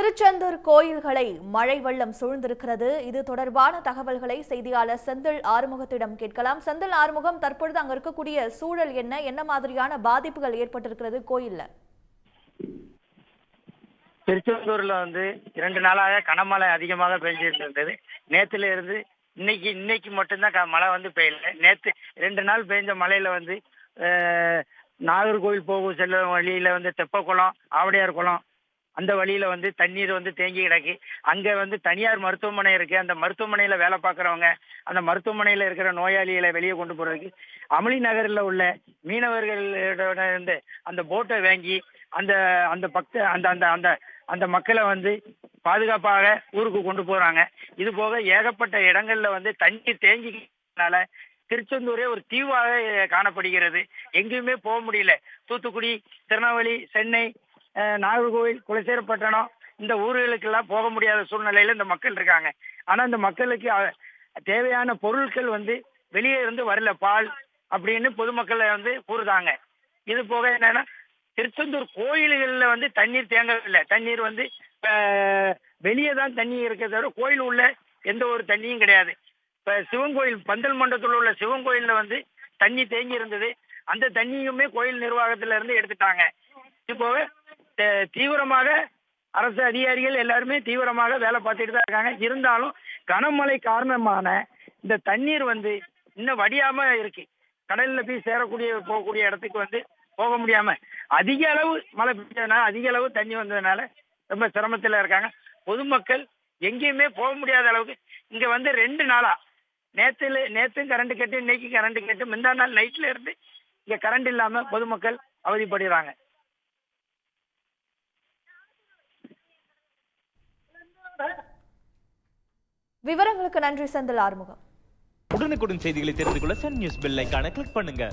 திருச்செந்தூர் கோயில்களை மழை வெள்ளம் சூழ்ந்திருக்கிறது. இது தொடர்பான தகவல்களை செய்தியாளர் செந்தில் ஆறுமுகத்திடம் கேட்கலாம். செந்தில் ஆறுமுகம், தற்பொழுது அங்க இருக்கக்கூடிய சூழல் என்ன மாதிரியான பாதிப்புகள் ஏற்பட்டிருக்கிறது கோயில்ல? திருச்செந்தூர்ல 2 நாளாக கனமழை அதிகமாக பெஞ்சிருந்தது. நேத்துல இருந்து இன்னைக்கு மட்டும்தான் மழை பெய்யல. நேத்து 2 நாள் பெய்ஞ்ச மழையில நாகர்கோவில் செல்லும் வழியில தெப்பக்குளம், ஆவடையார் குளம், அந்த வழியில தண்ணீர் தேங்கி கிடக்கு. அங்க தனியார் மருத்துவமனை இருக்கு. அந்த மருத்துவமனையில வேலை பார்க்கறவங்க அந்த மருத்துவமனையில இருக்கிற நோயாளிகளை வெளியே கொண்டு போறதுக்கு அமளி நகரில் உள்ள மீனவர்களிட இருந்து அந்த போட்டை வாங்கி அந்த அந்த பக்த அந்த அந்த அந்த அந்த மக்களை பாதுகாப்பாக ஊருக்கு கொண்டு போறாங்க. இது போக ஏகப்பட்ட இடங்கள்ல தண்ணீர் தேங்கினால திருச்செந்தூரே ஒரு தீவாக காணப்படுகிறது. எங்கேயுமே போக முடியல. தூத்துக்குடி, திருநெல்வேலி, சென்னை, நாகர்கோவில், குலசேகரப்பட்டினம் இந்த ஊர்களுக்கெல்லாம் போக முடியாத சூழ்நிலையில இந்த மக்கள் இருக்காங்க. ஆனா இந்த மக்களுக்கு தேவையான பொருட்கள் வெளியே இருந்து வரல. பால் அப்படின்னு பொதுமக்களை கூறுதாங்க. இது போக என்னன்னா, திருச்செந்தூர் கோயில்கள்ல தண்ணீர் தேங்கவில்லை. தண்ணீர் வெளியே தான் தண்ணி இருக்க தவிர கோயில் உள்ள எந்த ஒரு தண்ணியும் கிடையாது. இப்ப சிவன் கோயில், பந்தல் மண்டபத்தில் உள்ள சிவன் கோயில்ல தண்ணி தேங்கி இருந்தது. அந்த தண்ணியுமே கோயில் நிர்வாகத்துல இருந்து எடுத்துட்டாங்க. இது போக தீவிரமாக அரசு அதிகாரிகள் எல்லாருமே தீவிரமாக வேலை பார்த்துட்டு தான் இருக்காங்க. இருந்தாலும் கனமழை காரணமான இந்த தண்ணீர் இன்னும் வடியாம இருக்கு. கடல்ல போய் போகக்கூடிய இடத்துக்கு போக முடியாம அதிக அளவு மழை பெஞ்சதுனால, அதிக அளவு தண்ணி வந்ததுனால ரொம்ப சிரமத்துல இருக்காங்க. பொதுமக்கள் எங்கேயுமே போக முடியாத அளவுக்கு இங்க 2 நாளா நேத்தும் கரண்ட் கட்டு, இன்னைக்கு கரண்ட் கட்டு, முந்தா நாள் நைட்ல இருந்து இங்க கரண்ட் இல்லாம பொதுமக்கள் அவதிப்படுறாங்க. விவரங்களுக்கு நன்றி செந்தில் ஆறுமுகம். உடனுக்குடன் செய்திகளை தெரிந்து கொள்ள சன் நியூஸ் பெல் ஐகானை கிளிக் பண்ணுங்க.